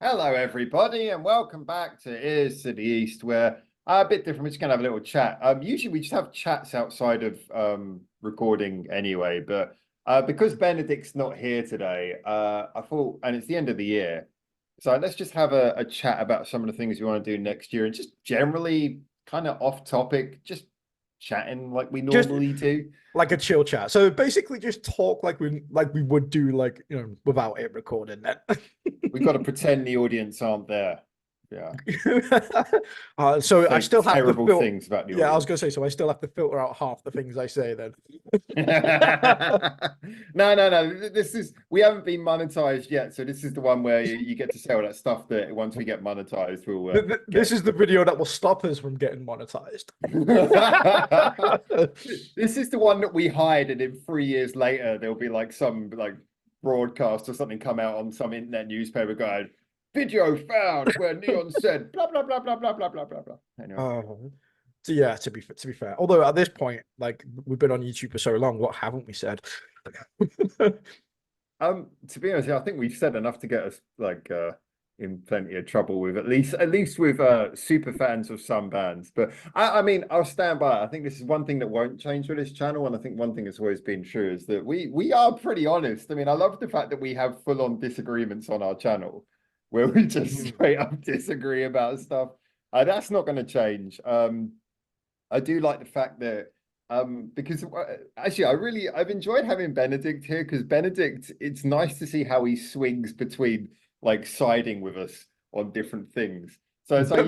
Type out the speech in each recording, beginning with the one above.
Hello, everybody, and welcome back to Ears to the East, where a bit different. We're just going to have a little chat. Usually, we just have chats outside of recording anyway, but because Benedict's not here today, I thought, and it's the end of the year, so let's just have a chat about some of the things we want to do next year, and just generally kind of off topic, just chatting like we Just normally do. like a chill chat. So basically just talk like we would do without it recording then. We've got to pretend the audience aren't there. Yeah. So I Say still have to terrible filter. things about the Yeah, I was audience. gonna say, so I still have to filter out half the things I say then. No. We haven't been monetized yet, so this is the one where you get to say all that stuff that once we get monetized, we'll This is the video that will stop us from getting monetized. This is the one that we hide, and in 3 years later, there'll be like some like broadcast or something come out on some internet newspaper going, "Video found where Neon said blah blah blah blah blah blah blah blah blah." Anyway. So yeah, to be fair, although at this point, like we've been on YouTube for so long, what haven't we said? To be honest, I think we've said enough to get us like in plenty of trouble with at least with super fans of some bands. But I mean, I'll stand by it. I think this is one thing that won't change with this channel, and I think one thing that's always been true is that we are pretty honest. I mean, I love the fact that we have full-on disagreements on our channel where we just straight up disagree about stuff. That's not going to change. I do like the fact that because actually I've enjoyed having Benedict here, because Benedict, it's nice to see how he swings between like siding with us on different things. So it's like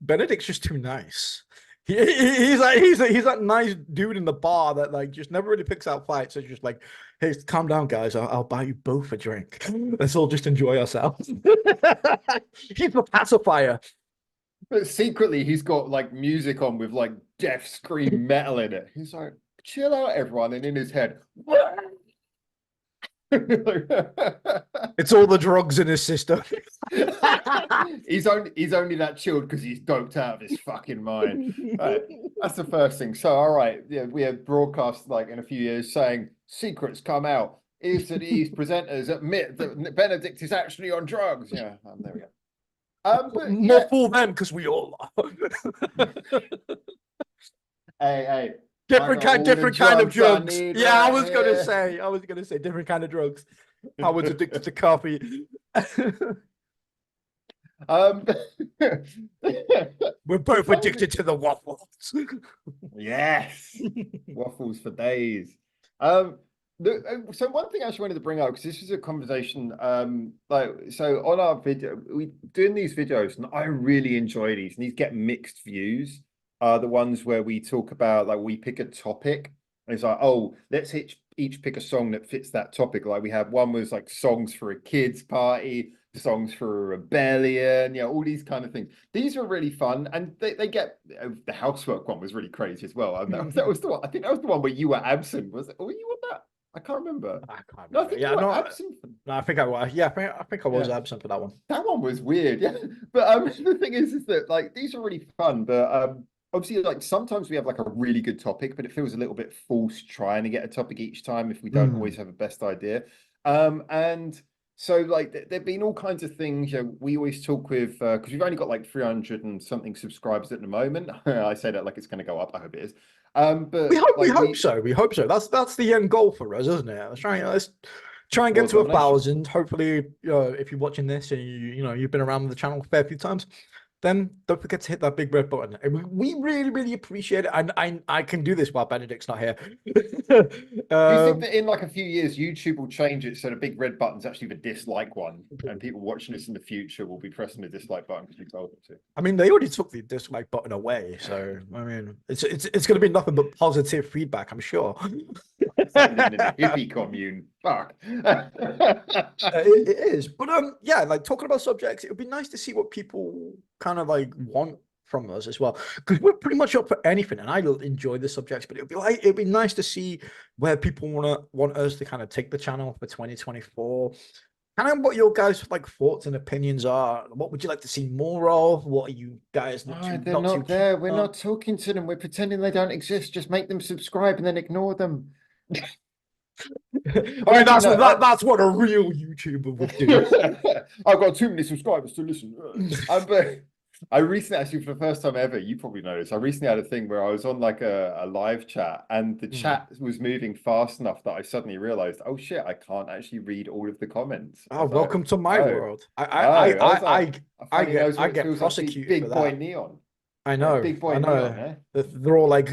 Benedict's just too nice. He's that nice dude in the bar that like just never really picks out fights. So it's just like, hey, calm down, guys. I'll buy you both a drink. Let's all just enjoy ourselves. He's the pacifier. But secretly, he's got like music on with like death scream metal in it. He's like, chill out, everyone. And in his head, it's all the drugs in his system. he's only that chilled because he's doped out of his fucking mind. Right. That's the first thing. So, all right, yeah, we have broadcast like in a few years saying secrets come out. East to the East presenters admit that Benedict is actually on drugs. Yeah, there we go. But more fool them because we all are. Hey. Different kind of drugs. Yeah, I was gonna say different kind of drugs. I was addicted to coffee. We're both addicted to the waffles. Yes, waffles for days. So one thing I actually wanted to bring up, because this is a conversation, so on our video, we doing these videos, and I really enjoy these, and these get mixed views. The ones where we talk about, like, we pick a topic, and it's like, oh, let's each pick a song that fits that topic. Like we had one was like songs for a kids party, songs for a rebellion, all these kind of things. These were really fun, and they get the housework one was really crazy as well. And that was the one. I think that was the one where you were absent. Was it? Were you on that? I can't remember. I can't remember. No, I think you were absent. No, I think I was. Yeah, I think I was absent for that one. That one was weird. Yeah, but the thing is that like these are really fun. But obviously, like sometimes we have like a really good topic, but it feels a little bit forced trying to get a topic each time if we don't always have a best idea. And so like there've been all kinds of things. We always talk with because we've only got like 300 and something subscribers at the moment. I say that like it's going to go up. I hope it is. But we hope so. We hope so. That's the end goal for us, isn't it? Let's try and get to 1,000. Hopefully, if you're watching this and you've been around the channel a fair few times, then don't forget to hit that big red button. And we really, really appreciate it. I can do this while Benedict's not here. Do you think that in like a few years, YouTube will change it so the big red button's actually the dislike one, and people watching this in the future will be pressing the dislike button because we told them to? I mean, they already took the dislike button away, so I mean, it's going to be nothing but positive feedback, I'm sure. In the hippie commune, fuck. It is, but yeah, like talking about subjects, it would be nice to see what people kind of like want from us as well, because we're pretty much up for anything, and I enjoy the subjects, but it'd be nice to see where people want us to kind of take the channel for 2024. Kind of what your guys' like thoughts and opinions are. What would you like to see more of? What are you guys they're not there. We're not talking to them. We're pretending they don't exist. Just make them subscribe and then ignore them. I mean, Actually, no, that's what a real YouTuber would do. I've got too many subscribers to listen. But I recently, actually, for the first time ever, you probably know this. I recently had a thing where I was on like a live chat, and the Mm. chat was moving fast enough that I suddenly realized, oh shit, I can't actually read all of the comments. I Oh, was like, welcome to my oh, world. I was like, I I finally knows what I it get feels like to be prosecuted for big boy that. neon. I Yeah, know, big boy I neon, know. eh? They're all like,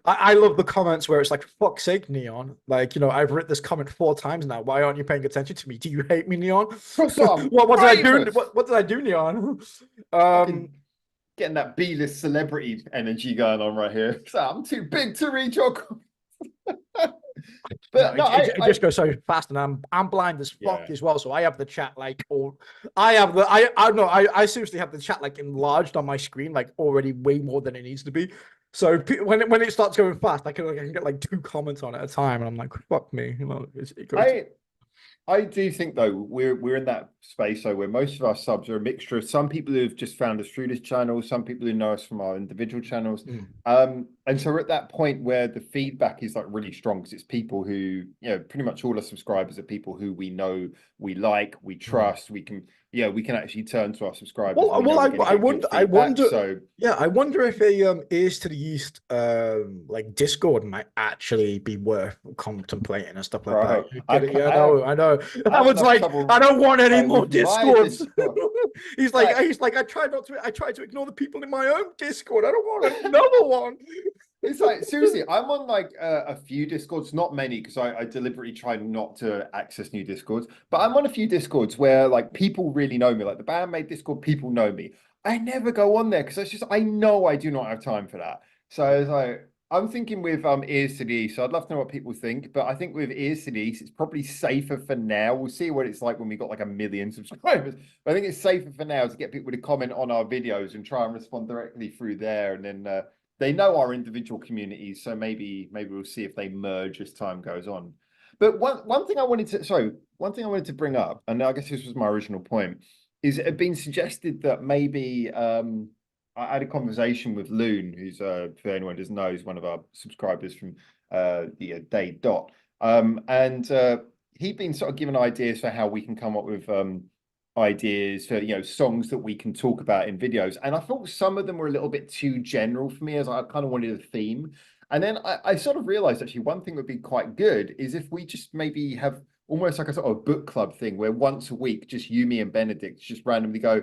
I love the comments where it's like, fuck's sake, Neon. Like, I've written this comment 4 times now. Why aren't you paying attention to me? Do you hate me, Neon? Because I'm What did I do? famous. What did I do, Neon? Um, Fucking getting that B-list celebrity energy going on right here. So I'm too big to read your comments. no, But no, it just goes so fast, and I'm blind as fuck yeah. as well. So I have the chat like, or I have the I know I seriously have the chat like enlarged on my screen, like already way more than it needs to be. So when it starts going fast, I can get like 2 comments on at a time, and I'm like, fuck me, it goes. I do think though we're in that space though where most of our subs are a mixture of some people who've just found us through this channel, some people who know us from our individual channels. Mm. And so we're at that point where the feedback is like really strong because it's people who, pretty much all our subscribers are people who we know, we like, we Mm. trust, we can actually turn to our subscribers and Well, we know we're going to I get good wonder, feedback. So yeah, I wonder if a Ears to the East like Discord might actually be worth contemplating and stuff like that. bro, You get it? Yeah, I I know. I I have was enough like, I trouble don't want any more with my Discords. Discord. He's Like, like, I try to ignore the people in my own Discord. I don't want another one. it's like seriously, I'm on like a few Discords, not many, because I deliberately try not to access new Discords. But I'm on a few Discords where like people really know me, like the bandmate Discord, people know me. I never go on there because it's just I know I do not have time for that. So it's like I'm thinking with Ears to the East. So I'd love to know what people think, but I think with Ears to the East, it's probably safer for now. We'll see what it's like when we got like 1 million subscribers. But I think it's safer for now to get people to comment on our videos and try and respond directly through there, and then. They know our individual communities, so maybe we'll see if they merge as time goes on. But one thing I wanted to bring up, and I guess this was my original point, is it had been suggested that maybe I had a conversation with Loon, who's for anyone who doesn't know, is one of our subscribers from the Day Dot, and he'd been sort of given ideas for how we can come up with ideas for songs that we can talk about in videos, and I thought some of them were a little bit too general for me, as I kind of wanted a theme. And then I sort of realized actually one thing would be quite good is if we just maybe have almost like a sort of book club thing where once a week just you, me, and Benedict just randomly go,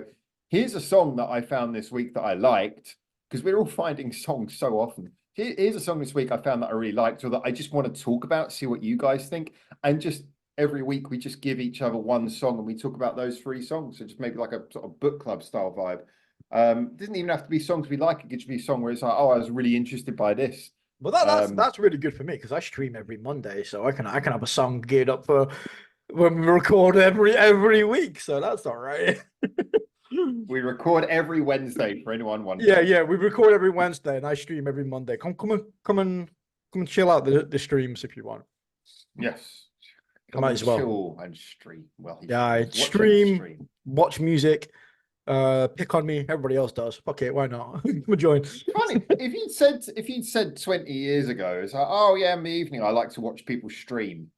here's a song that I found this week that I liked, because we're all finding songs so often. Here's a song this week I found that I really liked, or that I just want to talk about, see what you guys think, and just every week we just give each other one song and we talk about those 3 songs. So just maybe like a sort of book club style vibe. It doesn't even have to be songs we like. It could just be a song where it's like, oh, I was really interested by this. Well, that's really good for me because I stream every Monday, so I can have a song geared up for when we record every week. So that's all right. We record every Wednesday for anyone Yeah, wondering. yeah, we record every Wednesday and I stream every Monday. Come and chill out the streams if you want. Yes. I Come might and as well. chill and stream. Well, he Yeah, I should watch and stream, stream. watch music, pick on me. Everybody else does. Fuck it, why not? Come join. Funny, if you'd said 20 years ago, it's like, oh yeah, in the evening I like to watch people stream.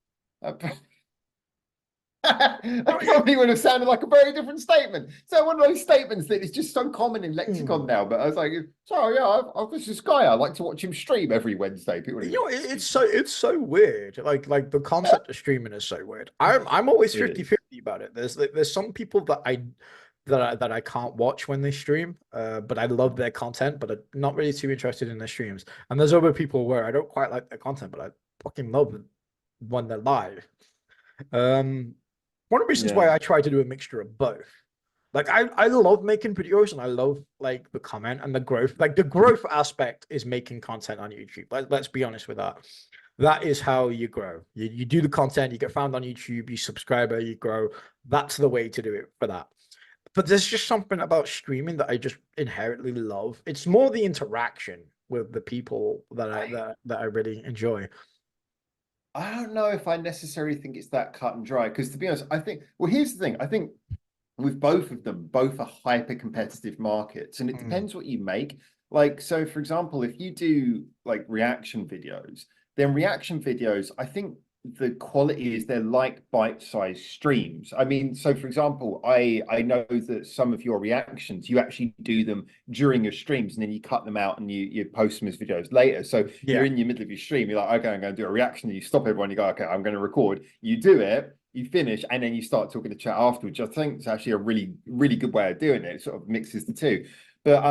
That probably would have sounded like a very different statement. So one of those statements that is just so common in lexicon now. But I was like, so yeah, I've got this guy. I like to watch him stream every Wednesday. People, It's so weird. Like the concept of streaming is so weird. I'm always it 50-50 about it. There's some people that I can't watch when they stream, but I love their content, but I'm not really too interested in their streams. And there's other people where I don't quite like their content, but I fucking love them when they're live. One of the reasons why Yeah. I try to do a mixture of both. Like I love making videos and I love like the comment and the growth. Like the growth aspect is making content on YouTube. Let's be honest with that. That is how you grow. You do the content, you get found on YouTube, you subscriber, you grow. That's the way to do it for that. But there's just something about streaming that I just inherently love. It's more the interaction with the people that I really enjoy. I don't know if I necessarily think it's that cut and dry. Because to be honest, I think, well, here's the thing. I think with both of them, both are hyper competitive markets, and it Mm, depends what you make. Like, so for example, if you do like reaction videos, then reaction videos, I think the quality is they're like bite-sized streams. I mean, so for example, I know that some of your reactions, you actually do them during your streams and then you cut them out and you post them as videos later. So Yeah. you're in your middle of your stream, you're like, okay, I'm going to do a reaction, and you stop everyone, you go, okay, I'm going to record. You do it, you finish, and then you start talking to chat afterwards. I think it's actually a really, really good way of doing it. It sort of mixes the two. But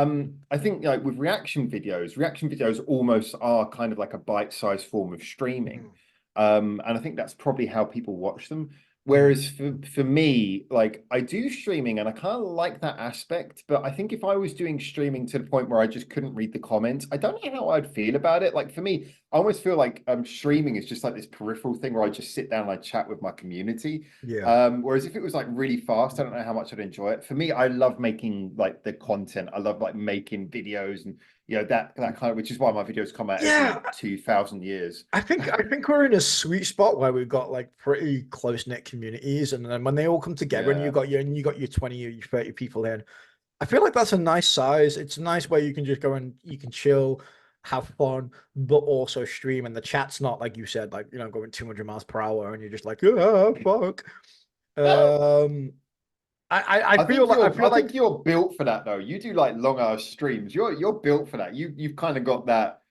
I think like with reaction videos almost are kind of like a bite-sized form of streaming. And I think that's probably how people watch them. Whereas for me, like I do streaming and I kind of like that aspect, but I think if I was doing streaming to the point where I just couldn't read the comments, I don't know how I'd feel about it. Like for me, I almost feel like streaming is just like this peripheral thing where I just sit down and I chat with my community. Yeah. Whereas if it was like really fast, I don't know how much I'd enjoy it. For me, I love making like the content. I love like making videos and that kind of, which is why my videos come out every Yeah. 2,000 years. I think we're in a sweet spot where we've got like pretty close knit communities, and then when they all come together and Yeah. you got your 20 or your 30 people in, I feel like that's a nice size. It's a nice way you can just go and you can chill, have fun, but also stream. And the chat's not like you said, like going 200 miles per hour, and you're just like, oh fuck. Um, I feel I think like you're built for that though. You do like long ass streams. You're built for that. You've kind of got that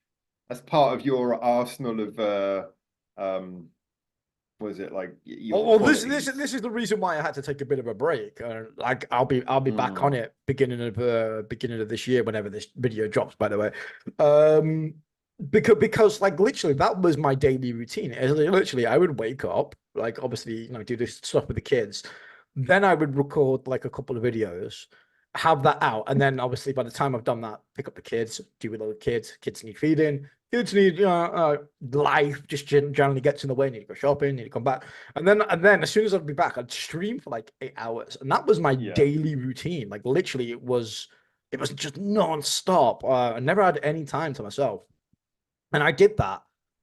as part of your arsenal of what is it like your well, this qualities. this is the reason why I had to take a bit of a break. Like I'll be back on Mm. it beginning of this year, whenever this video drops. By the way, um, because like literally that was my daily routine. Literally, I would wake up, like obviously do this stuff with the kids, then I would record like a couple of videos, have that out, and then obviously by the time I've done that, pick up the kids, do with other kids. Kids need feeding. Kids need life just generally gets in the way. Need to go shopping. Need to come back, and then as soon as I'd be back, I'd stream for like 8 hours, and that was my Yeah. daily routine. Like literally, it was just non-stop. I never had any time to myself, and I did that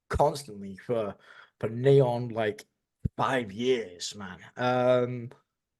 constantly for neon like 5 years, man.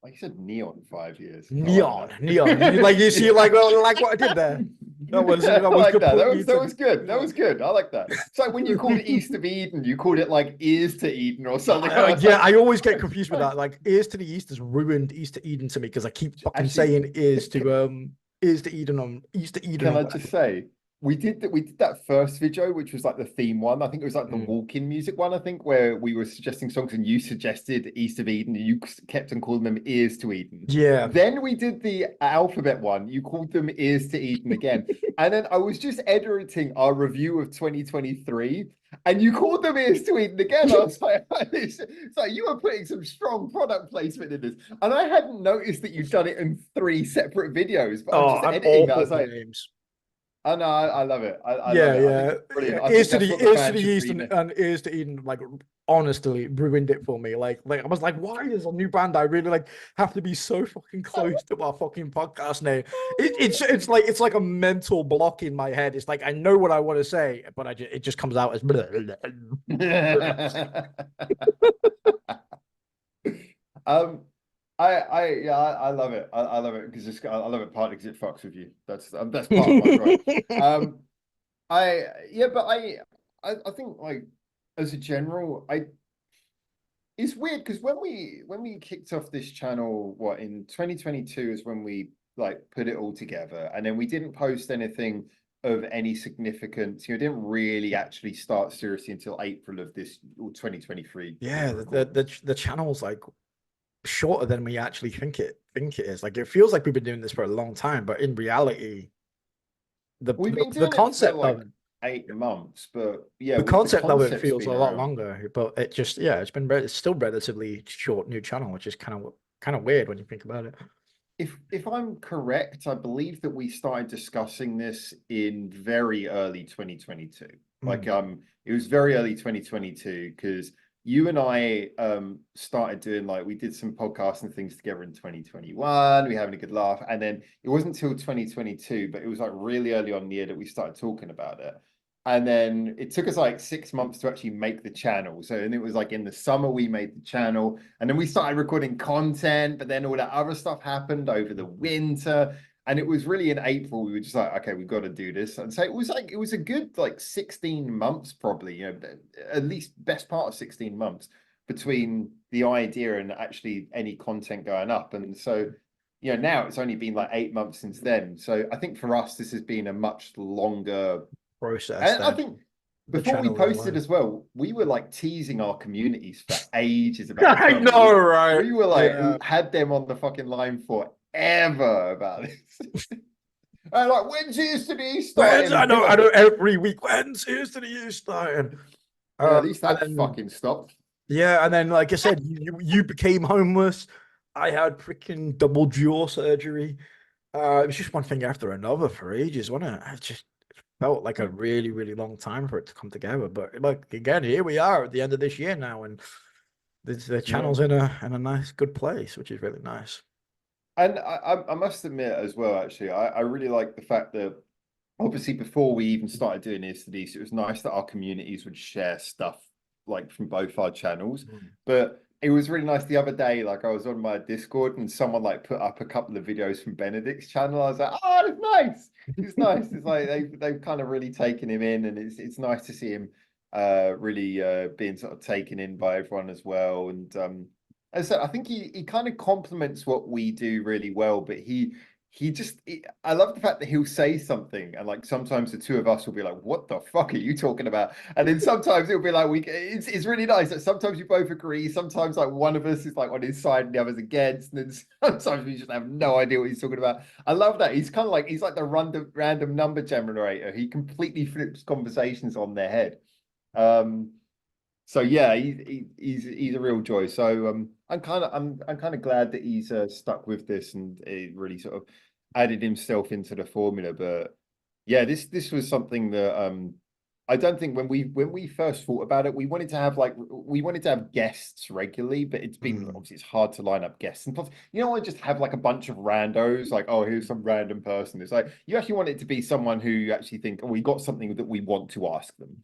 Like you said, neon 5 years. I like Neon. Like you see, that. like what I did there. Yeah, That I was like that. completely That was good. That yeah. was good. I like that. It's like when you called it East of Eden, you called it like Ears to Eden or something. I was Yeah, like, I always get confused with that. Like, ears to the east has ruined East to Eden to me because I keep fucking actually, saying ears to Eden on East to Eden can or I whatever. just say we did that first video, which was like the theme one. I think it was like the Mm. walk-in music one, I think, where we were suggesting songs and you suggested East of Eden and you kept on calling them Ears to Eden. Yeah. Then we did the alphabet one, you called them Ears to Eden again. And then I was just editing our review of 2023 and you called them Ears to Eden again. I was like, it's like you were putting some strong product placement in this. And I hadn't noticed that you'd done it in 3 separate videos, but I was Oh, just I'm editing that. I awful was for like, names. I know, I love it. I love Yeah, it. I think yeah. it's brilliant. I think that's what the Ears to the fans should east read. and ears to Eden, like honestly ruined it for me. Like I was like, why is a new band I really like have to be so fucking close to our fucking podcast name? It's like a mental block in my head. It's like I know what I want to say, but it just comes out as blah, blah, blah. um, yeah, I love it. I love it because I love it partly because it fucks with you. That's part of my drive. Um, but I think like as a general, it's weird because when we kicked off this channel, what in 2022 is when we like put it all together, and then we didn't post anything of any significance. Didn't really actually start seriously until April of this or 2023. Yeah, the channel's like shorter than we actually think it is. Like it feels like we've been doing this for a long time, but in reality, We've been the doing it for concept of like it 8 months, but yeah, the the concept of it concept's feels a been lot around. longer, but it's still relatively short new channel, which is kind of weird when you think about it. If I'm correct, I believe that we started discussing this in very early 2022. Like Mm. it was very early 2022 because you and I started doing like we did some podcasts and things together in 2021. We were having a good laugh. And then it wasn't until 2022, but it was like really early on in the year that we started talking about it. And then it took us like 6 months to actually make the channel. So, and it was like in the summer we made the channel, and then we started recording content, but then all that other stuff happened over the winter. And it was really in April, we were just like, okay, we've got to do this. And so it was a good like 16 months, probably, at least best part of 16 months between the idea and actually any content going up. And so, now it's only been like 8 months since then. So I think for us, this has been a much longer process and I that think the before we channel will posted learn. as well, we were like teasing our communities for ages about this I film. know, right? We were like Yeah. had them on the fucking line forever about this. And like, when's Easter When's starting? I know every week. When's Houston you starting? Yeah, at least And that then fucking stopped. yeah, and then like I said, you became homeless. I had freaking double jaw surgery. It was just one thing after another for ages, wasn't it? It just felt like a really, really long time for it to come together. But like again, here we are at the end of this year now, and the Yeah. channel's in a nice, good place, which is really nice. And I must admit as well, actually, I really like the fact that obviously before we even started doing this to these, it was nice that our communities would share stuff like from both our channels. Mm. But it was really nice the other day, like I was on my Discord and someone like put up a couple of videos from Benedict's channel. I was like, oh, it's nice. It's nice. It's like they've kind of really taken him in, and it's nice to see him really being sort of taken in by everyone as well. And as I said, I think he kind of complements what we do really well, but I love the fact that he'll say something and like sometimes the two of us will be like, what the fuck are you talking about? And then sometimes it'll be like it's really nice that sometimes you both agree, sometimes like one of us is like on his side and the other's against, and then sometimes we just have no idea what he's talking about. I love that. He's like the random number generator. He completely flips conversations on their head. So yeah, he's a real joy. So I'm kind of glad that he's stuck with this and it really sort of added himself into the formula. But yeah, this was something that I don't think when we first thought about it, we wanted to have guests regularly, but it's been Mm. obviously it's hard to line up guests. And plus, you don't want to just have like a bunch of randos, like, oh, here's some random person. It's like you actually want it to be someone who you actually think, oh, we got something that we want to ask them.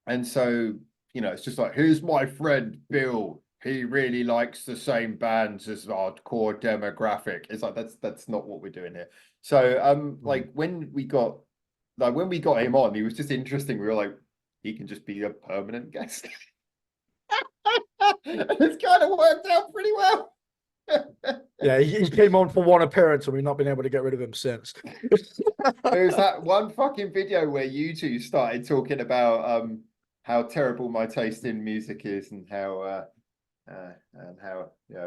And so, it's just like, here's my friend Bill. He really likes the same bands as our core demographic. It's like that's not what we're doing here. So Mm. when we got him on, he was just interesting. We were like, he can just be a permanent guest. It's kind of worked out pretty well. Yeah, he came on for one appearance and we've not been able to get rid of him since. There's that one fucking video where you two started talking about how terrible my taste in music is and how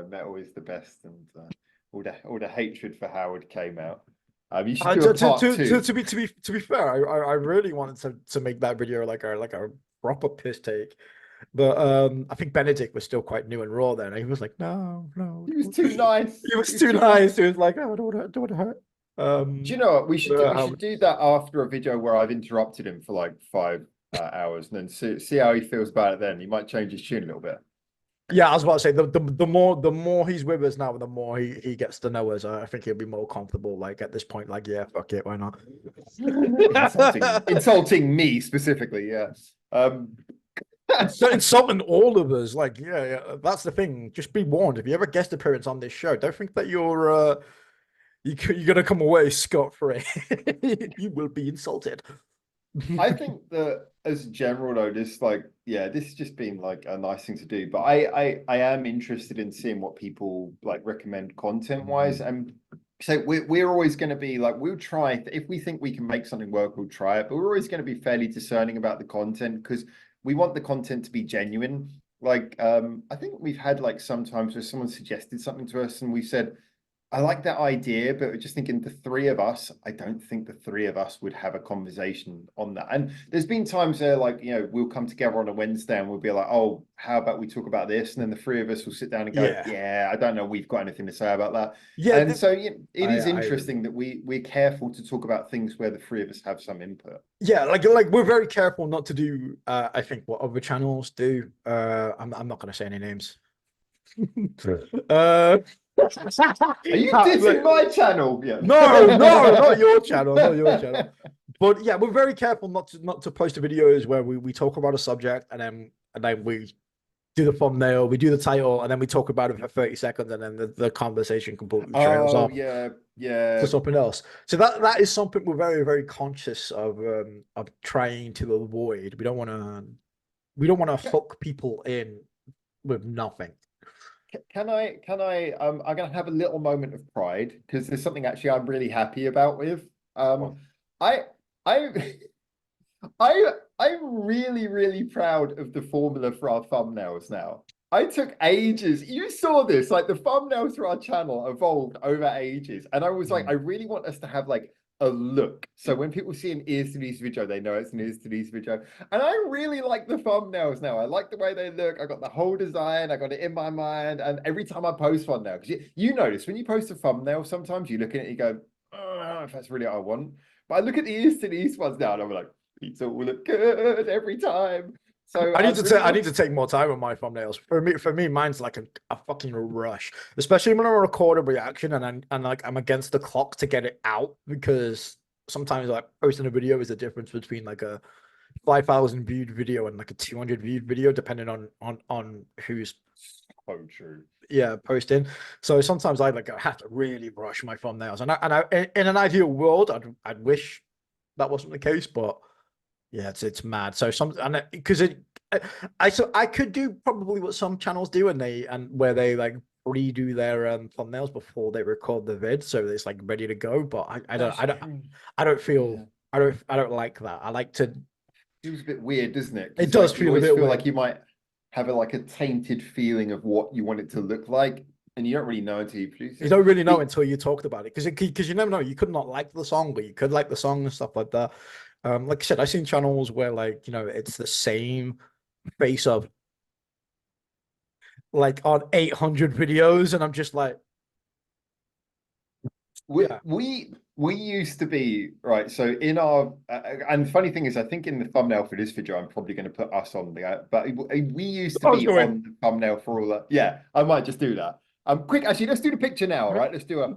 metal is the best, and all the hatred for Howard came out. You should do a part two. To be fair, I really wanted to make that video like a proper piss take. But I think Benedict was still quite new and raw then. He was like, no, no. He was too nice. He was He was too too nice. nice. He was like, oh, don't want to hurt. Do you know what we should do? We How- should do that after a video where I've interrupted him for like 5 hours, and then see how he feels about it. Then he might change his tune a little bit. yeah, I was about to say the more he's with us now, the more he gets to know us. I think he'll be more comfortable. Like at this point, like yeah, fuck it, why not? Insulting me specifically, yes. Insulting all of us. Like yeah, that's the thing. Just be warned. If you ever guest appearance on this show, don't think that you're gonna come away scot-free. You will be insulted. I think that as a general though, this has just been like a nice thing to do. But I am interested in seeing what people like recommend content wise. And so we're always going to be like, we'll try if we think we can make something work, we'll try it. But we're always going to be fairly discerning about the content because we want the content to be genuine. Like I think we've had like sometimes where someone suggested something to us and we said, I like that idea, but we're just thinking the three of us, I don't think the three of us would have a conversation on that. And there's been times where like, we'll come together on a Wednesday and we'll be like, oh, how about we talk about this? And then the three of us will sit down and go, Yeah, yeah, I don't know, we've got anything to say about that. yeah. And so it is I interesting that we're careful to talk about things where the three of us have some input. yeah, like we're very careful not to do. I think what other channels do. I'm not gonna say any names. Are you dissing my channel? Yeah. No, not your channel, not your channel. But yeah, we're very careful not to post videos where we talk about a subject and then we do the thumbnail, we do the title, and then we talk about it for 30 seconds, and then the conversation completely trails Oh off yeah, to yeah. something else. So that is something we're very, very conscious of trying to avoid. We don't want to hook people in with nothing. I'm gonna have a little moment of pride because there's something actually I'm really happy about with. Um, Well, I I I'm really, really proud of the formula for our thumbnails now. I took ages. You saw this, like the thumbnails for our channel evolved over ages. And I was like, I really want us to have like a look. So when people see an ears to these video, they know it's an ears to these video. And I really like the thumbnails now. I like the way they look. I got the whole design, I got it in my mind. And every time I post one now, because you notice when you post a thumbnail, sometimes you look at it and you go, oh, I don't know if that's really what I want. But I look at the ears to these ones now and I'm like, pizza will look good every time. So I need I'm to really take I need to take more time on my thumbnails. For me, mine's like a fucking rush, especially when I record a reaction and like I'm against the clock to get it out because sometimes like posting a video is the difference between like a 5,000 viewed video and like a 200 viewed video, depending on who's so true. posting. So sometimes I like I have to really rush my thumbnails, and in an ideal world, I'd wish that wasn't the case, but yeah, it's mad. So because I could do probably what some channels do, and where they like redo their thumbnails before they record the vid, so it's like ready to go. But I don't That's I don't true. I don't Yeah. feel I don't like that. I like to. Feels a bit weird, doesn't it? It Because does like you feel a always bit feel weird. like you might have like a tainted feeling of what you want it to look like, and you don't really know until you produce You it. don't really know But until you talked about it because you never know. You could not like the song, but you could like the song and stuff like that. Like I said, I've seen channels where like it's the same face of like on 800 videos, and I'm just like, we yeah. we we used to be right. So in our and the funny thing is, I think in the thumbnail for this video, I'm probably going to put us on the. But we used to I was be going. on the thumbnail for all that. Yeah, I might just do that. Quick, actually, let's do the picture now. All right, let's do a.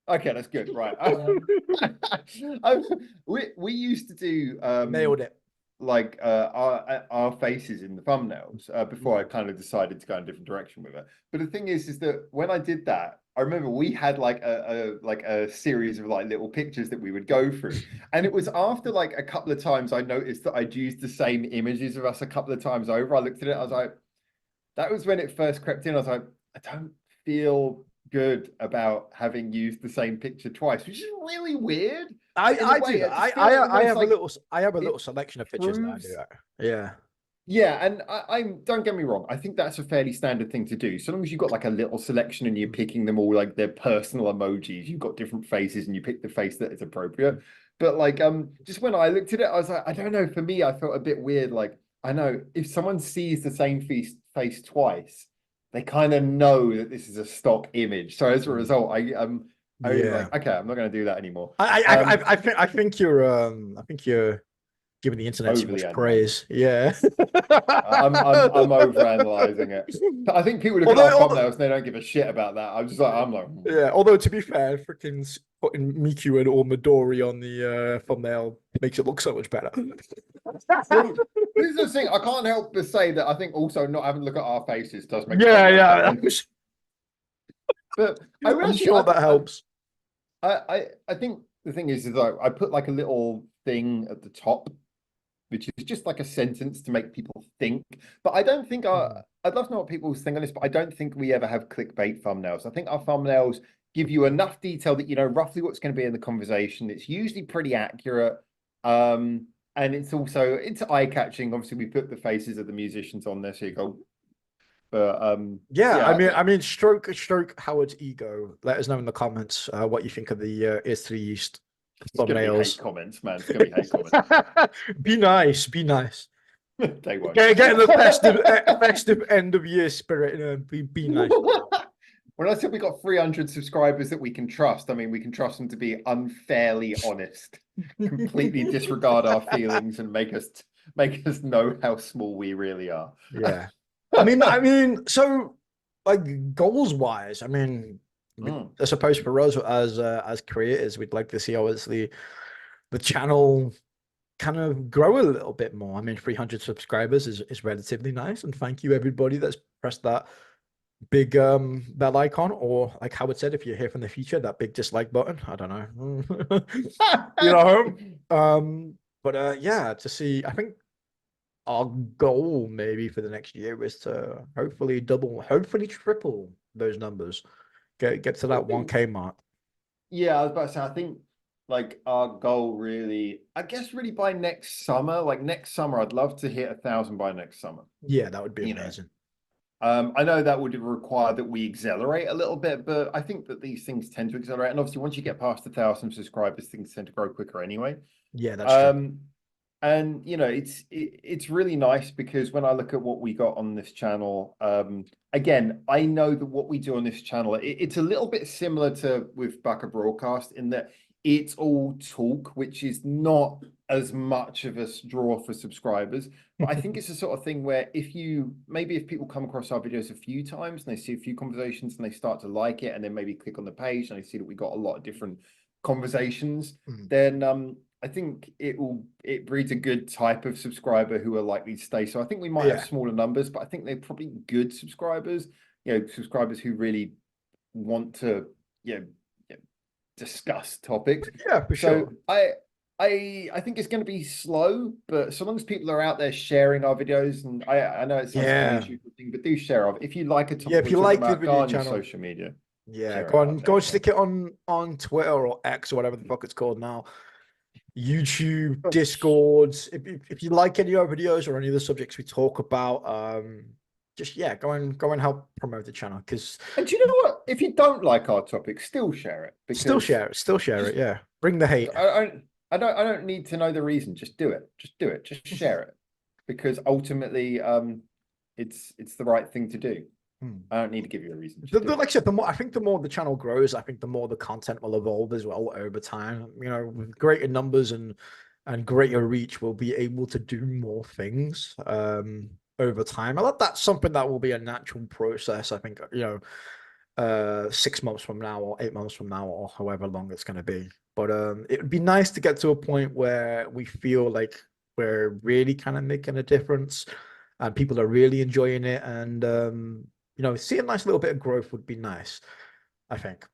Okay, that's good. Right. Um, we used to do Nailed it. like our faces in the thumbnails before I Mm. kind of decided to go in a different direction with it. But the thing is that when I did that, I remember we had like a series of like little pictures that we would go through, and it was after like a couple of times I noticed that I'd used the same images of us a couple of times over. I looked at it, I was like, that was when it first crept in. I was like, I don't feel good about having used the same picture twice, which is really weird. I But in a I do way, that. I just feel I almost have a like little I have a little it selection of pictures that I do proves. that. Yeah. Yeah, and I'm don't get me wrong. I think that's a fairly standard thing to do. So long as you've got like a little selection and you're picking them all like their personal emojis, you've got different faces and you pick the face that is appropriate. But like just when I looked at it, I was like, I don't know. For me, I felt a bit weird. Like I know if someone sees the same face twice, they kind of know that this is a stock image. So as a Mm. result, I was Yeah. like, okay, I'm not going to do that anymore. I think you're giving the internet too Overly much analyzing. praise. Yeah. I'm over analyzing it. I think people look at our although thumbnails and they don't give a shit about that. I'm just like, I'm like, Yeah, although to be fair, freaking putting Miku and or Midori on the thumbnail makes it look so much better. Well, this is the thing. I can't help but say that I think also not having to look at our faces does make the Yeah, thumbnails yeah. better. But I would I'm actually, sure that helps. I think the thing is like I put like a little thing at the top, which is just like a sentence to make people think. But I don't think Mhm. I'd love to know what people think on this, but I don't think we ever have clickbait thumbnails. I think our thumbnails give you enough detail that you know roughly what's going to be in the conversation. It's usually pretty accurate. And it's eye-catching. Obviously, we put the faces of the musicians on there, so you go. But Yeah, yeah, I mean, stroke Howard's ego. Let us know in the comments what you think of the Is to the East it's gonna be hate thumbnails. comments, man. It's gonna be hate comments. Be nice, be nice. They won't. Get in the festive end of year spirit. Be nice. When I said we got 300 subscribers that we can trust, I mean we can trust them to be unfairly honest, completely disregard our feelings, and make us know how small we really are. Yeah. So like goals wise, Mm. I suppose for us as creators, we'd like to see obviously the channel kind of grow a little bit more. I mean, 300 subscribers is relatively nice, and thank you everybody that's pressed that big bell icon, or like Howard said, if you're here from the future, that big dislike button. I don't know. You know. But yeah, to see, I think our goal maybe for the next year is to hopefully double, hopefully triple those numbers. Get to that 1K mark. Yeah, I was about to say, I think like our goal really, I guess really by next summer, like next summer, I'd love to hit 1,000 by next summer. Yeah, that would be You know, amazing. I know that would require that we accelerate a little bit, but I think that these things tend to accelerate. And obviously, once you get past 1,000 subscribers, things tend to grow quicker anyway. Yeah, that's true. Um, and you know, it's really nice because when I look at what we got on this channel, again, I know that what we do on this channel, it's a little bit similar to with Baka Broadcast in that it's all talk, which is not as much of a draw for subscribers. But I think it's the sort of thing where if people come across our videos a few times and they see a few conversations and they start to like it, and then maybe click on the page and they see that we got a lot of different conversations, then I think it breeds a good type of subscriber who are likely to stay. So I think we might have Yeah. smaller numbers, but I think they're probably good subscribers. You know, subscribers who really want to, you know, discuss topics. Yeah, for So sure. I think it's going to be slow, but so long as people are out there sharing our videos, and I know it sounds like an Yeah. unusual thing, but do share of. If you like a Yeah, topic if we're you talking like the about, go video on your channel, social media, yeah, share it out go there. and stick it on Twitter or X or whatever the fuck it's called now. YouTube, Discords. If you like any of our videos or any of the subjects we talk about, just yeah, go and help promote the channel because And do you know what? If you don't like our topic, still share it because still share it. just Yeah, bring the hate. I don't need to know the reason. Just do it. Just do it. Just share it because ultimately, it's the right thing to do. Hmm. I don't need to give you a reason. Just do Like I it. said, the more I think the more the channel grows, I think the more the content will evolve as well over time. You know, with greater numbers and greater reach, we'll be able to do more things over time. I thought that's something that will be a natural process. I think, 6 months from now or 8 months from now or however long it's going to be. But it would be nice to get to a point where we feel like we're really kind of making a difference and people are really enjoying it. And, see a nice little bit of growth would be nice, I think.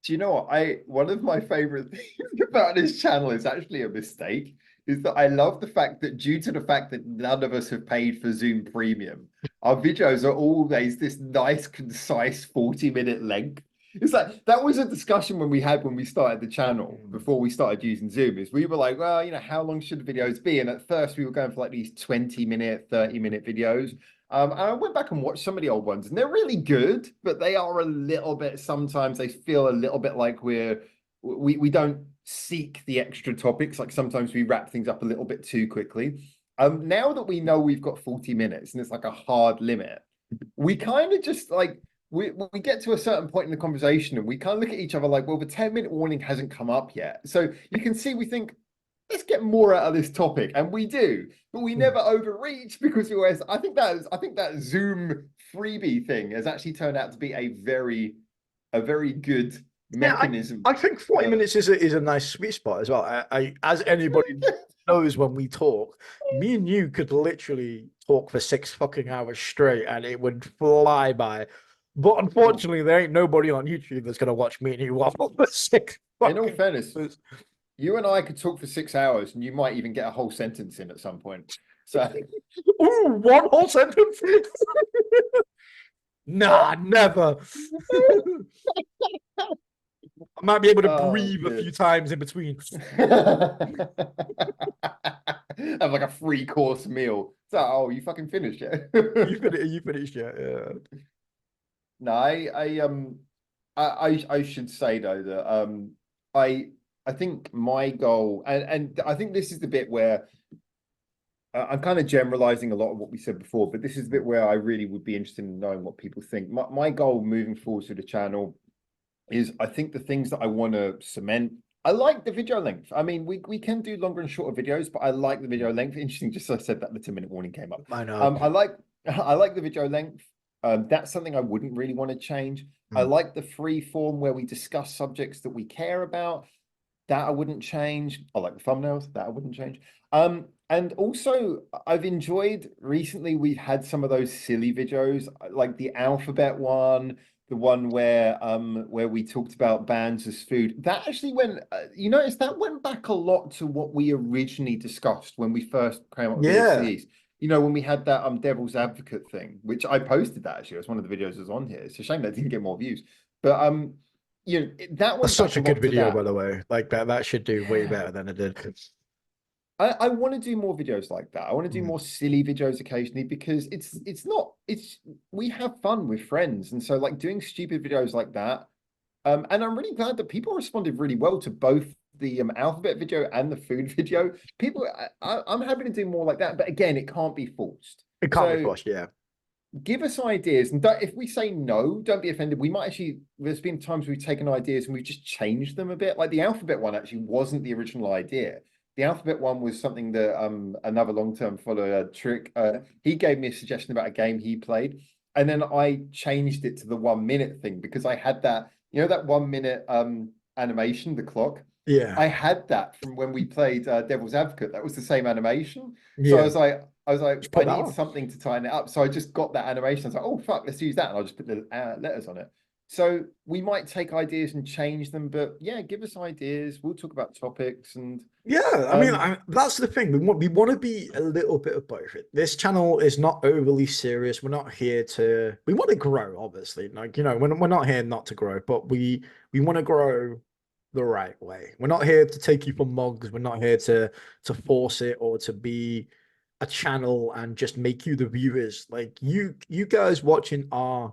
Do you know what? One of my favorite things about this channel is actually a mistake. Is that I love the fact that due to the fact that none of us have paid for Zoom Premium, our videos are always this nice, concise 40-minute length. It's like that was a discussion when we started the channel before we started using Zoom. Is we were like, well, how long should the videos be? And at first we were going for like these 20-minute, 30-minute videos. And I went back and watched some of the old ones, and they're really good, but they are a little bit. Sometimes they feel a little bit like we don't seek the extra topics. Like sometimes we wrap things up a little bit too quickly. Now that we know we've got 40 minutes and it's like a hard limit, we kind of just like we get to a certain point in the conversation and we kind of look at each other like, well, the 10-minute warning hasn't come up yet. So you can see we think, let's get more out of this topic, and we do, but we never overreach because we always. I think that Zoom freebie thing has actually turned out to be a very good Yeah, mechanism. I think 40 minutes is a nice sweet spot as well. I as anybody knows when we talk, me and you could literally talk for 6 fucking hours straight and it would fly by. But unfortunately, there ain't nobody on YouTube that's gonna watch me and you waffle for six In all fucking fairness, hours. you and I could talk for 6 hours, and you might even get a whole sentence in at some point. So Ooh, one whole sentence. Nah, never. I might be able to oh breathe a dear. few times in between. Have like a 3-course meal. So, oh, you fucking finished yet? You finished, yeah. No, I should say though that I think my goal, and I think this is the bit where I'm kind of generalizing a lot of what we said before, but this is the bit where I really would be interested in knowing what people think. My goal moving forward to the channel is I think the things that I want to cement. I like the video length. I mean, we can do longer and shorter videos, but I like the video length. Interesting, just as I said that the 10-minute warning came up. I know. I like the video length. That's something I wouldn't really want to change. I Mm. like the free form where we discuss subjects that we care about. that I wouldn't change. I like the thumbnails, that I wouldn't change. And also I've enjoyed recently, we've had some of those silly videos, like the alphabet one, the one where we talked about bands as food. That actually went, you notice that went back a lot to what we originally discussed when we first came up with Yeah, ESCs. You know, when we had that devil's advocate thing, which I posted that actually, it was one of the videos that was on here. It's a shame that didn't get more views. But you know, that that's went back such a a good lot to video, by that. the way. Like that should do way Yeah. better than it did. I want to do more videos like that. I want to do Mm. more silly videos occasionally because it's not it's we have fun with friends. And so like doing stupid videos like that. And I'm really glad that people responded really well to both the alphabet video and the food video. People I'm happy to do more like that, but again, it can't be forced. It can't be So forced, yeah. give us ideas, and don't, if we say no, don't be offended. We might actually, there's been times we've taken ideas and we've just changed them a bit. Like the alphabet one actually wasn't the original idea. The alphabet one was something that another long-term follower, Trick, he gave me a suggestion about a game he played, and then I changed it to the 1 minute thing because I had that, you know, that 1 minute animation, the clock. Yeah, I had that from when we played Devil's Advocate. That was the same animation. So yeah. I was like, Just I put that need on. something to tighten it up. So I just got that animation. I was like, oh fuck, let's use that, and I'll just put the letters on it. So we might take ideas and change them, but yeah, give us ideas. We'll talk about topics and Yeah, I mean, um that's the thing. We want to be a little bit of both. This channel is not overly serious. We're not here to. We want to grow, obviously. Like we're not here not to grow, but we want to grow the right way. We're not here to take you for mugs. We're not here to force it or to be a channel and just make you the viewers. Like you guys watching are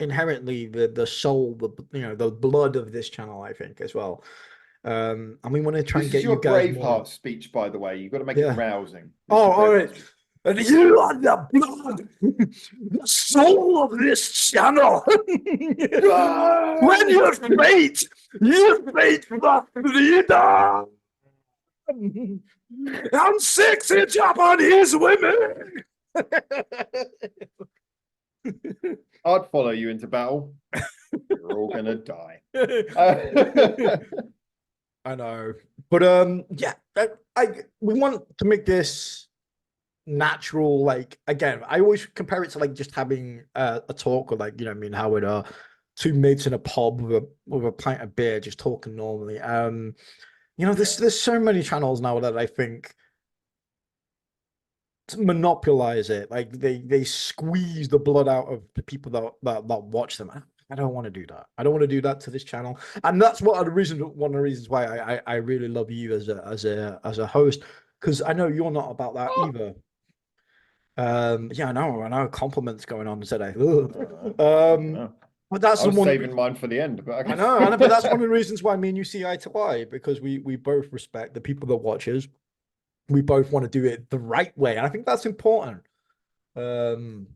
inherently the soul, the blood of this channel, I think, as well. And we want to try this and is get you your guys more. Braveheart speech, by the way. You've got to make it Yeah. rousing. This is Oh, your all Braveheart right. speech. And you are the blood, the soul of this channel. When you fate the leader. I'm sexy Japanese women. I'd follow you into battle. You're all gonna die. Uh, I know, but yeah, we want to make this natural. Like again, I always compare it to like just having a talk, or like I mean, how would two mates in a pub with a pint of beer just talking normally. There's so many channels now that I think monopolize it. Like they squeeze the blood out of the people that watch them. I don't want to do that. I don't want to do that to this channel, and that's one of the reasons why I really love you as a host, because I know you're not about that either. Yeah, I know compliments going on today. uh, But that's I the was one. saving mine for the end, but I know, but that's one okay. of the reasons why me and you see eye to eye, because we both respect the people that watch us. We both want to do it the right way, and I think that's important. Um,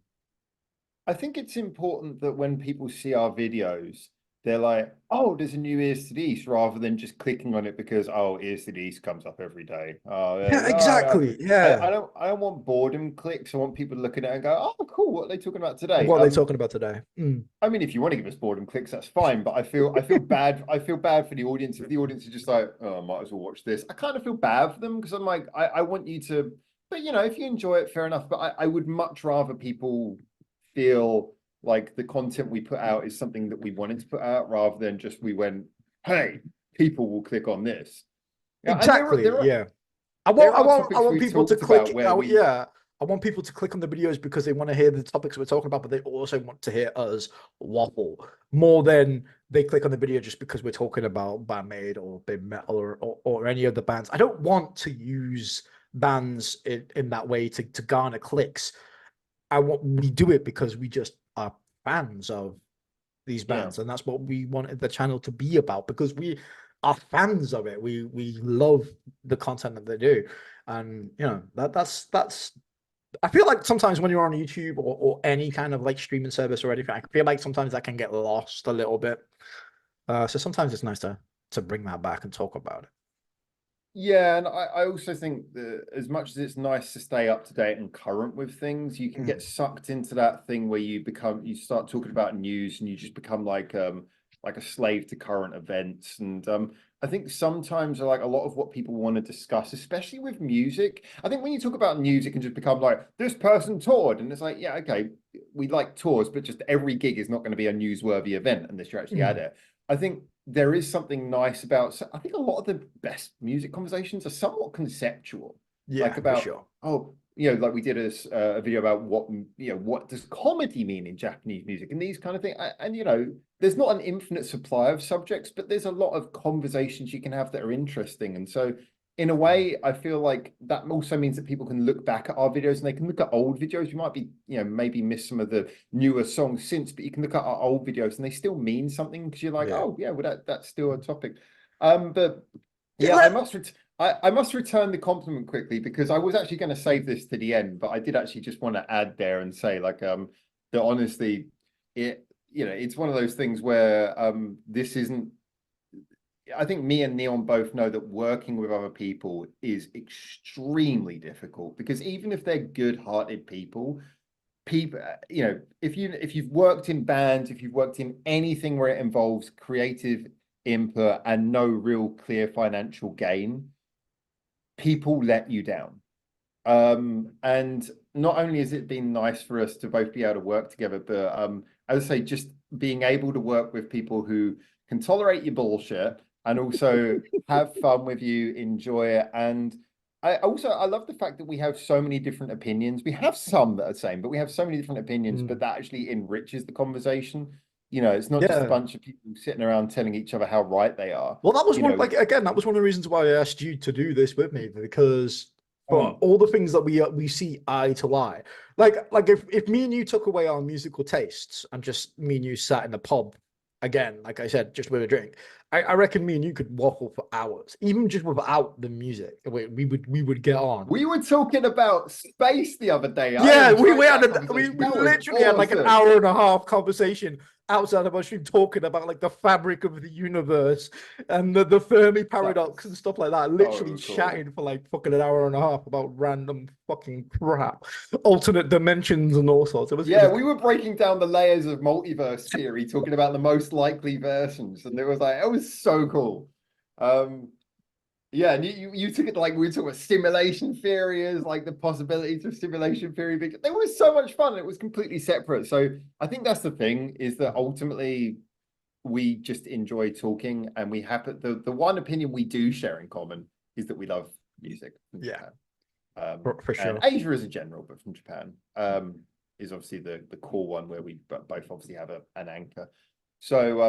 I think it's important that when people see our videos, they're like, "Oh, there's a new Ears to the East," rather than just clicking on it because, "Oh, Ears to the East comes up every day." Oh, yeah, yeah. exactly. Yeah. I don't want boredom clicks. I want people looking at it and go, "Oh, cool. What are they talking about today?" What are they talking about today? Mm. I mean, if you want to give us boredom clicks, that's fine. But I feel bad for the audience. If the audience is just like, oh, I might as well watch this. I kind of feel bad for them because I'm like, I want you to, but you know, if you enjoy it, fair enough. But I would much rather people feel like the content we put out is something that we wanted to put out rather than just we went, hey, people will click on this. Yeah, and Exactly. Yeah. there are I topics want we've people to talked about click where out. we Yeah. I want people to click on the videos because they want to hear the topics we're talking about, but they also want to hear us waffle more than they click on the video just because we're talking about Bandmate or Big Metal or any of the bands. I don't want to use bands in that way to garner clicks. We do it because we just are fans of these yeah. bands, and that's what we wanted the channel to be about, because we are fans of it. We love the content that they do, and that's I feel like sometimes when you're on YouTube or any kind of like streaming service or anything, I feel like sometimes that can get lost a little bit. So sometimes it's nice to bring that back and talk about it. Yeah, and I also think that as much as it's nice to stay up to date and current with things, you can Mm. get sucked into that thing where you start talking about news and you just become like like a slave to current events. And I think sometimes like a lot of what people want to discuss, especially with music, I think when you talk about music and just become like, this person toured, and it's like, yeah, okay, we like tours, but just every gig is not going to be a newsworthy event unless you're actually at it. I think there is something nice about, so I think a lot of the best music conversations are somewhat conceptual, like Yeah, for about, sure. oh, like we did a video about what does comedy mean in Japanese music and these kind of things. And there's not an infinite supply of subjects, but there's a lot of conversations you can have that are interesting. And so in a way, I feel like that also means that people can look back at our videos and they can look at old videos. You might be, maybe miss some of the newer songs since, but you can look at our old videos and they still mean something because you're like, Yeah. oh yeah, well that's still a topic. But Yeah, yeah, I must return the compliment quickly because I was actually going to save this to the end, but I did actually just want to add there and say like that honestly, it's one of those things where this isn't. I think me and Neon both know that working with other people is extremely difficult because even if they're good-hearted people, if you've worked in bands, if you've worked in anything where it involves creative input and no real clear financial gain, people let you down. And not only has it been nice for us to both be able to work together, but as I say, just being able to work with people who can tolerate your bullshit and also have fun with you, enjoy it. And I love the fact that we have so many different opinions. We have some that are the same, but we have so many different opinions, but that actually enriches the conversation. It's not just a Yeah. bunch of people sitting around telling each other how right they are. Well, that was that was one of the reasons why I asked you to do this with me, because for Mm. all the things that we see eye to eye, like if me and you took away our musical tastes and just me and you sat in the pub again, like I said, just with a drink, I reckon me and you could waffle for hours, even just without the music. We would get on. We were talking about space the other day. I Yeah, enjoyed that we conversation. That was literally had like an awesome. hour and a half conversation outside of our stream talking about like the fabric of the universe and the Fermi That paradox was and stuff like that. Literally so cool. chatting for like fucking an hour and a half about random fucking crap, alternate dimensions and all sorts. It was Yeah, we were breaking down the layers of multiverse theory, talking about the most likely versions, and it was so cool. Um, Yeah, and you took it like we were talking about simulation theory is like the possibilities of simulation theory. There was so much fun. It was completely separate. So I think that's the thing is that ultimately we just enjoy talking and we have the one opinion we do share in common is that we love music from yeah, Japan. for And sure. Asia as a general, but from Japan is obviously the core one where we both obviously have an anchor. So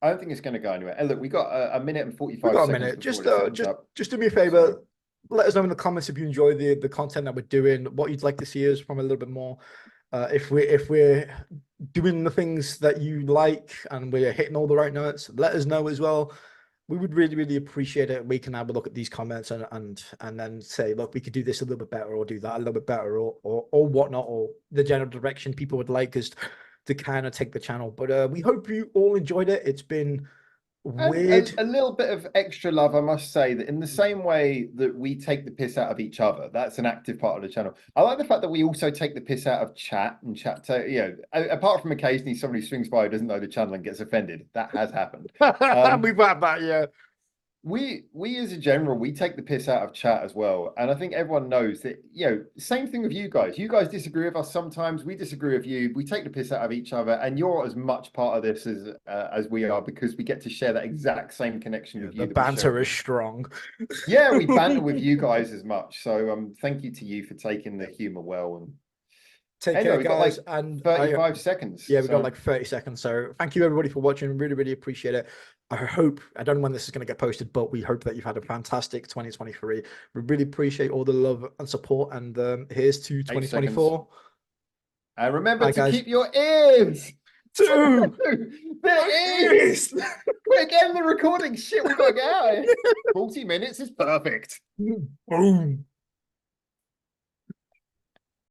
I don't think it's going to go anywhere. And look, we got a minute and We 45 got a seconds minute. before Just this ends up. just do me a So favor. Let us know in the comments if you enjoy the content that we're doing, what you'd like to see us from a little bit more. If we're doing the things that you like and we're hitting all the right notes, let us know as well. We would really, really appreciate it. We can have a look at these comments and then say, look, we could do this a little bit better or do that a little bit better or whatnot, or the general direction people would like us to kind of take the channel. But we hope you all enjoyed it. It's been and weird. a little bit of extra love, I must say, that in the same way that we take the piss out of each other, that's an active part of the channel. I like the fact that we also take the piss out of chat and chat. Apart from occasionally somebody swings by who doesn't know the channel and gets offended, that has happened. We've had that, yeah. We as a general, we take the piss out of chat as well, and I think everyone knows that. Same thing with you guys. You guys disagree with us sometimes. We disagree with you. We take the piss out of each other, and you're as much part of this as we are because we get to share that exact same connection Yeah, with the you that we share banter with. is strong. Yeah, we banter with you guys as much. So thank you to you for taking the humor well. And Take anyway, care, we got guys. like And 35 seconds. yeah, we got So like 30 seconds. So thank you everybody for watching. Really, really appreciate it. I don't know when this is going to get posted, but we hope that you've had a fantastic 2023. We really appreciate all the love and support. And here's to 8 seconds. 2024. And remember Bye, to guys. keep your ears. Two. There is. Quick, end the recording. Shit, we gotta go. 40 minutes is perfect. Boom.